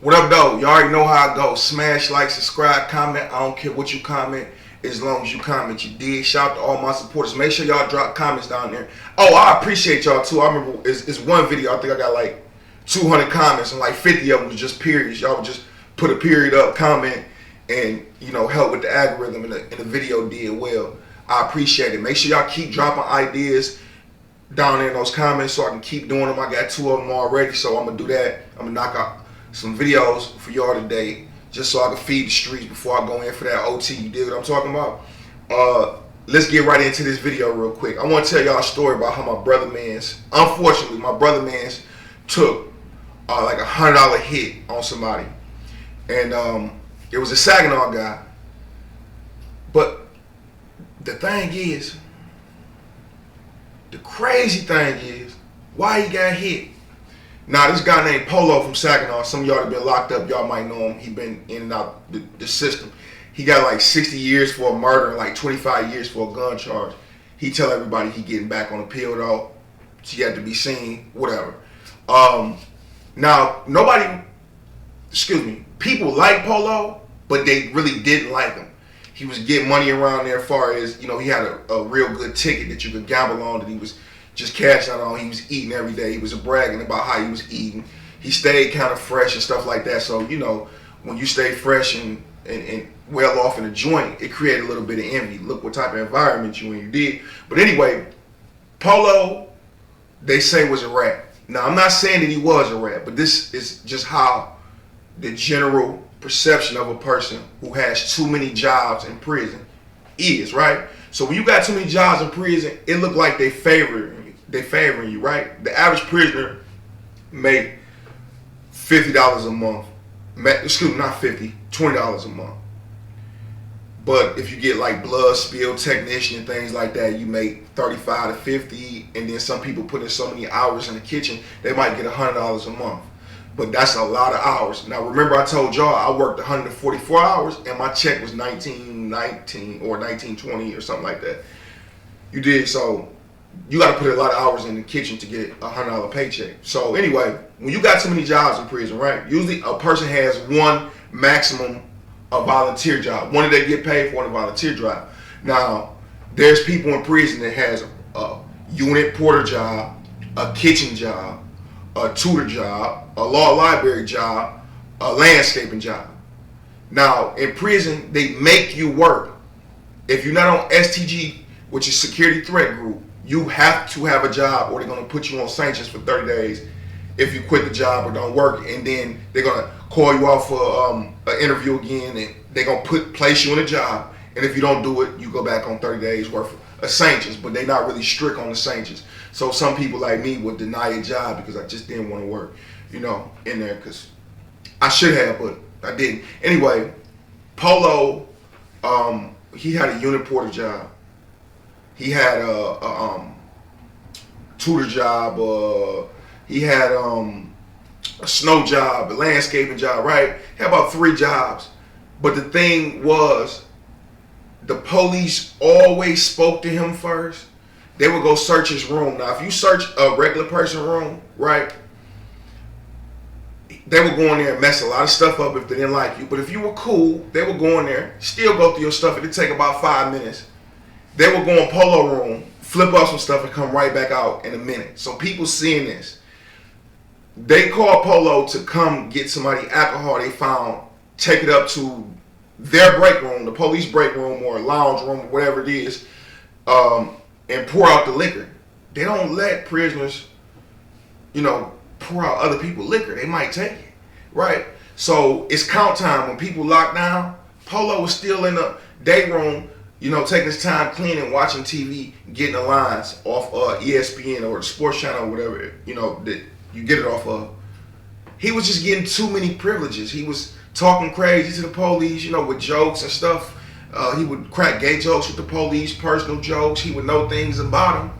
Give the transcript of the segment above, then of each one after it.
What up, though? You already know how it goes. Smash, like, subscribe, comment. I don't care what you comment, as long as you comment. You did. Shout out to all my supporters. Make sure y'all drop comments down there. Oh, I appreciate y'all too. I remember it's one video. I think I got like 200 comments, and like 50 of them was just periods. Y'all would just put a period up, comment, and help with the algorithm, and the video did well. I appreciate it. Make sure y'all keep dropping ideas down there in those comments so I can keep doing them. I got 2 of them already, so I'm gonna do that. I'm gonna knock out some videos for y'all today, just so I can feed the streets before I go in for that OT. You dig what I'm talking about? Let's get right into this video real quick. I want to tell y'all a story about how my brother mans, unfortunately, my brother mans took like $100 hit on somebody, and it was a Saginaw guy. But the thing is, the crazy thing is, why he got hit. Now, this guy named Polo from Saginaw, some of y'all have been locked up, y'all might know him. He been in and out the system. He got like 60 years for a murder and like 25 years for a gun charge. He tell everybody he getting back on the pill though. He had to be seen, whatever. Now, people like Polo, but they really didn't like him. He was getting money around there as far as, he had a real good ticket that you could gamble on, that he was just cashing out on. He was eating every day. He was bragging about how he was eating. He stayed kind of fresh and stuff like that. So, when you stay fresh and well off in a joint, it created a little bit of envy. Look what type of environment you in, you did. But anyway, Polo, they say, was a rat. Now, I'm not saying that he was a rat, but this is just how the general perception of a person who has too many jobs in prison is, right? So when you got too many jobs in prison, it look like they favoring you, right? The average prisoner make $50 a month. Excuse me, not 50, $20 a month. But if you get like blood spill technician and things like that, you make 35 to 50, and then some people put in so many hours in the kitchen, they might get $100 a month. But that's a lot of hours. Now, remember I told y'all I worked 144 hours and my check was $19.19 or $19.20 or something like that. You did. So you got to put a lot of hours in the kitchen to get a $100 paycheck. So anyway, when you got too many jobs in prison, right? Usually a person has one maximum a volunteer job. One that they get paid for, and a volunteer job. Now, there's people in prison that has a unit porter job, a kitchen job, a tutor job, a law library job, a landscaping job. Now, in prison, they make you work. If you're not on STG, which is Security Threat Group, you have to have a job, or they're going to put you on sanctions for 30 days if you quit the job or don't work, and then they're going to call you out for an interview again, and they're going to place you in a job, and if you don't do it, you go back on 30 days worth of sanctions, but they're not really strict on the sanctions. So some people like me would deny a job because I just didn't want to work, in there, because I should have, but I didn't. Anyway, Polo, he had a unit porter job. He had a tutor job. He had a snow job, a landscaping job, right? He had about 3 jobs. But the thing was, the police always spoke to him first. They would go search his room. Now, if you search a regular person's room, right, they would go in there and mess a lot of stuff up if they didn't like you. But if you were cool, they would go in there, still go through your stuff. It'd take about 5 minutes. They would go in Polo room, flip up some stuff, and come right back out in a minute. So people seeing this, they called Polo to come get somebody alcohol they found, take it up to their break room, the police break room or lounge room or whatever it is, and pour out the liquor. They don't let prisoners, pour out other people's liquor. They might take it, right? So it's count time. When people lock down, Polo was still in the day room, taking his time cleaning, watching TV, getting the lines off ESPN or the sports channel or whatever, that you get it off of. He was just getting too many privileges. He was talking crazy to the police, with jokes and stuff. He would crack gay jokes with the police, personal jokes. He would know things about them.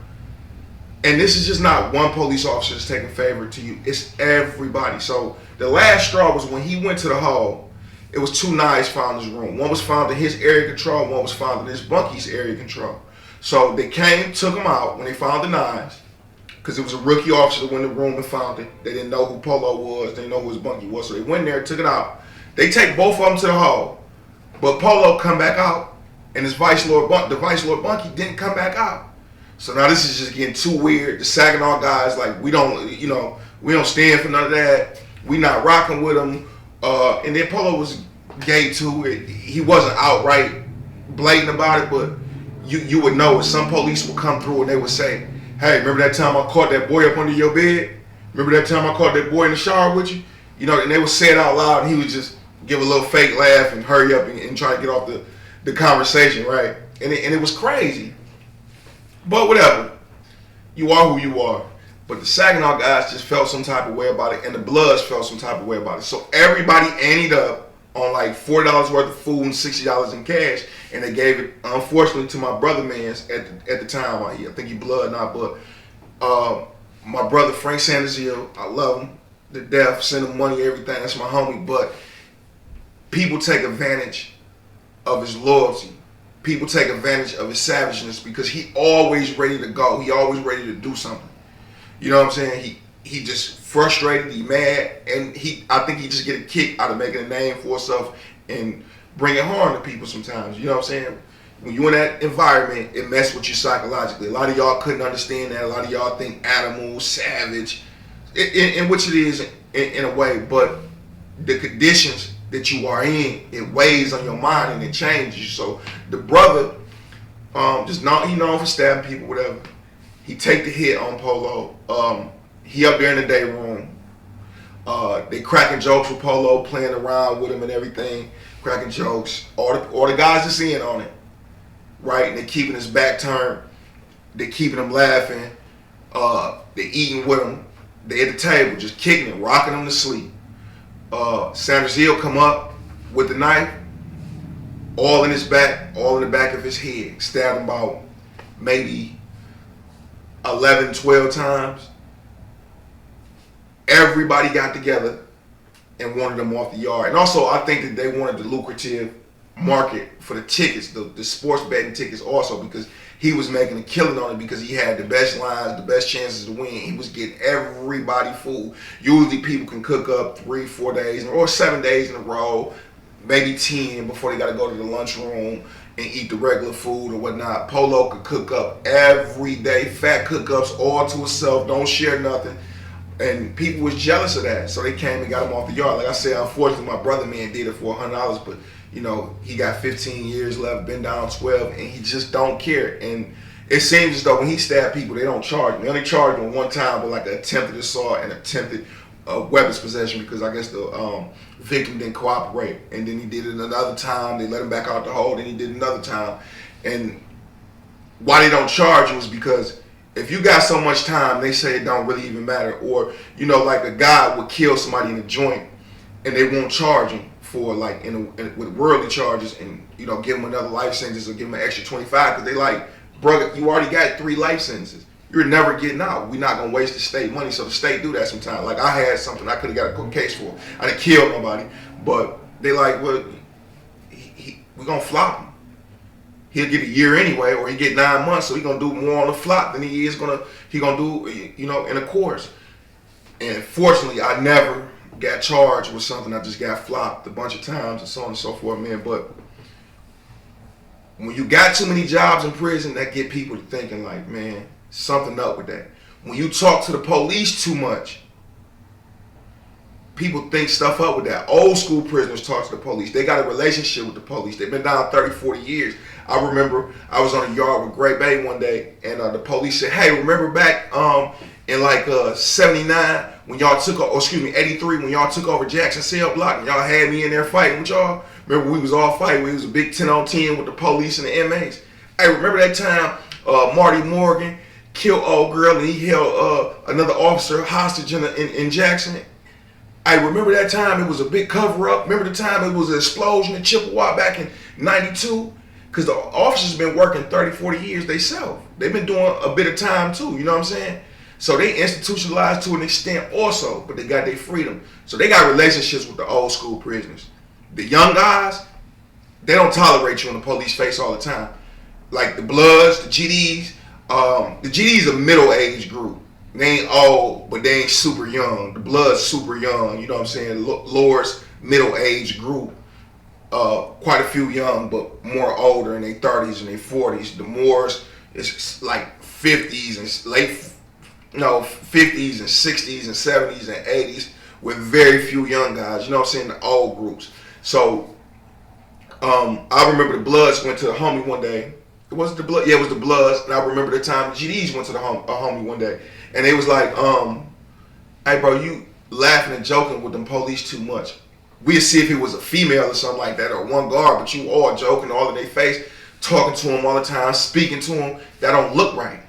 And this is just not one police officer that's taking favor to you. It's everybody. So the last straw was when he went to the hall. It was 2 knives found in his room. One was found in his area control. One was found in his bunkie's area control. So they came, took him out when they found the knives. because it was a rookie officer that went in the room and found it. They didn't know who Polo was. They didn't know who his bunkie was. So they went there and took it out. They take both of them to the hall. But Polo come back out, and the Vice Lord Bunkie didn't come back out. So now this is just getting too weird. The Saginaw guys, like, we don't stand for none of that. We not rocking with them. And then Polo was gay too. He wasn't outright blatant about it, but you would know it. Some police would come through and they would say, hey, remember that time I caught that boy up under your bed? Remember that time I caught that boy in the shower with you? You know, and they would say it out loud, and he would just give a little fake laugh and hurry up and try to get off the conversation, right? And it was crazy. But whatever. You are who you are. But the Saginaw guys just felt some type of way about it, and the Bloods felt some type of way about it. So everybody ended up on like $40 worth of food and $60 in cash, and they gave it, unfortunately, to my brother man's at the time. I think he Blood now, but my brother Frank Sandershill, I love him to death, send him money, everything. That's my homie. But people take advantage of his loyalty. People take advantage of his savageness because he always ready to go. He always ready to do something. You know what I'm saying? He just frustrated, he mad, and I think he just get a kick out of making a name for himself and bringing harm to people sometimes. You know what I'm saying? When you're in that environment, it messes with you psychologically. A lot of y'all couldn't understand that. A lot of y'all think animal, savage, in which it is in a way, but the conditions that you are in, it weighs on your mind and it changes you. So the brother, he known for stabbing people, whatever. He take the hit on Polo. He up there in the day room. They cracking jokes with Polo, playing around with him and everything, cracking jokes. All the guys are seeing on it, right? And they keeping his back turned. They keeping him laughing. They eating with him. They at the table, just kicking him, rocking him to sleep. Sanders Hill come up with the knife, all in his back, all in the back of his head. Stabbed him about maybe 11, 12 times. Everybody got together and wanted him off the yard. And also, I think that they wanted the lucrative market for the tickets, the sports betting tickets also, because he was making a killing on it because he had the best lines, the best chances to win. He was getting everybody food. Usually people can cook up 3-4 days or 7 days in a row, maybe 10 before they got to go to the lunchroom and eat the regular food or whatnot. Polo could cook up every day, fat cook-ups all to himself, don't share nothing. And people was jealous of that, so they came and got him off the yard. Like I said, unfortunately, my brother man did it for $100, but you know, he got 15 years left, been down 12, and he just don't care. And it seems as though when he stabbed people, they don't charge him. They only charge him one time with like an attempted assault and attempted weapons possession because I guess the victim didn't cooperate. And then he did it another time. They let him back out the hole. Then he did another time. And why they don't charge you is because if you got so much time, they say it don't really even matter. Or, you know, like a guy would kill somebody in a joint and they won't charge him for like with worldly charges and, you know, give him another life sentence or give him an extra 25 because they like, brother, you already got 3 life sentences. You're never getting out. We're not going to waste the state money. So the state do that sometimes. Like I had something I could have got a court case for. I didn't kill nobody. But they like, well, we're going to flop him. He'll get a year anyway, or he get 9 months, so he's gonna do more on the flop than he gonna do, you know, in a course. And fortunately, I never got charged with something. I just got flopped a bunch of times and so on and so forth, man. But when you got too many jobs in prison, that get people to thinking like, man, something up with that. When you talk to the police too much, people think stuff up with that. Old school prisoners talk to the police. They got a relationship with the police. They've been down 30, 40 years. I remember I was on a yard with Gray Bay one day, and the police said, hey, remember back in like 79 when y'all took, 83 when y'all took over Jackson Cell Block and y'all had me in there fighting with y'all? Remember we was all fighting. We was a big 10-on-10 with the police and the inmates. Hey, remember that time Marty Morgan killed old girl and he held another officer hostage in Jackson? I remember that time it was a big cover up. Remember the time it was an explosion in Chippewa back in 92? Because the officers been working 30, 40 years themselves. They've been doing a bit of time too, you know what I'm saying? So they institutionalized to an extent also, but they got their freedom. So they got relationships with the old school prisoners. The young guys, they don't tolerate you in the police face all the time. Like the Bloods, the GDs. The GDs a middle-aged group. They ain't old, but they ain't super young. The Blood's super young. You know what I'm saying? Lord's middle age group. Quite a few young, but more older in their 30s and their 40s. The Moors is like 50s and 50s and 60s and 70s and 80s with very few young guys. You know what I'm saying? The old groups. So I remember the Bloods went to the homie one day. It wasn't the Blood. Yeah, it was the Bloods. And I remember the time the GDs went to the homie one day, and they was like, "Hey, bro, you laughing and joking with them police too much. We'd see if it was a female or something like that, or one guard, but you all joking all in their face, talking to them all the time, speaking to them. That don't look right."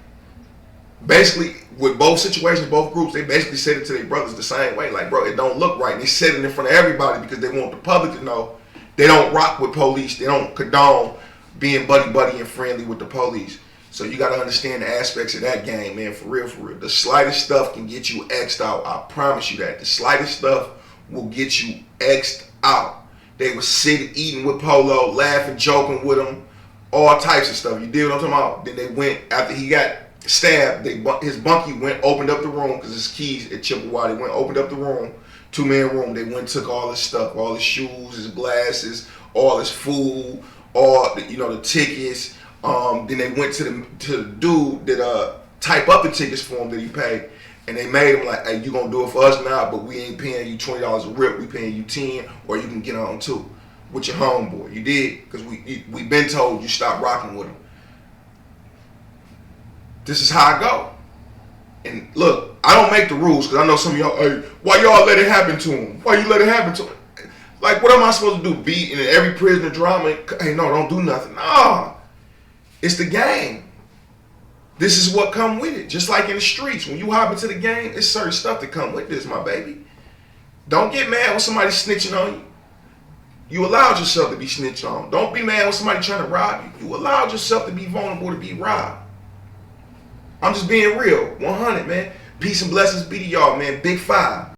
Basically, with both situations, both groups, they basically said it to their brothers the same way. Like, bro, it don't look right. And they said it in front of everybody because they want the public to know they don't rock with police. They don't condone being buddy and friendly with the police. So you got to understand the aspects of that game, man, for real, for real. The slightest stuff can get you X'd out. I promise you that. The slightest stuff will get you X'd out. They were sitting, eating with Polo, laughing, joking with him, all types of stuff. You dig what I'm talking about? Then they went, after he got stabbed, his bunkie went, opened up the room, because his keys at Chippewa, they went, opened up the room, two-man room. They went, took all his stuff, all his shoes, his glasses, all his food, all the, the tickets. Then they went to the dude that type up the tickets for him that he paid, and they made him like, "Hey, you gonna do it for us now? But we ain't paying you $20 a rip. We paying you 10, or you can get on too with your homeboy." You did, because we been told you stop rocking with him. This is how I go. And look, I don't make the rules, because I know some of y'all, "Hey, why y'all let it happen to him? Why you let it happen to him?" Like, what am I supposed to do? Beat in every prisoner drama? Hey, no, don't do nothing. Nah, it's the game. This is what come with it. Just like in the streets, when you hop into the game, it's certain stuff that come with this, my baby. Don't get mad when somebody's snitching on you. You allowed yourself to be snitched on. Don't be mad when somebody trying to rob you. You allowed yourself to be vulnerable to be robbed. I'm just being real, 100, man. Peace and blessings be to y'all, man. Big 5.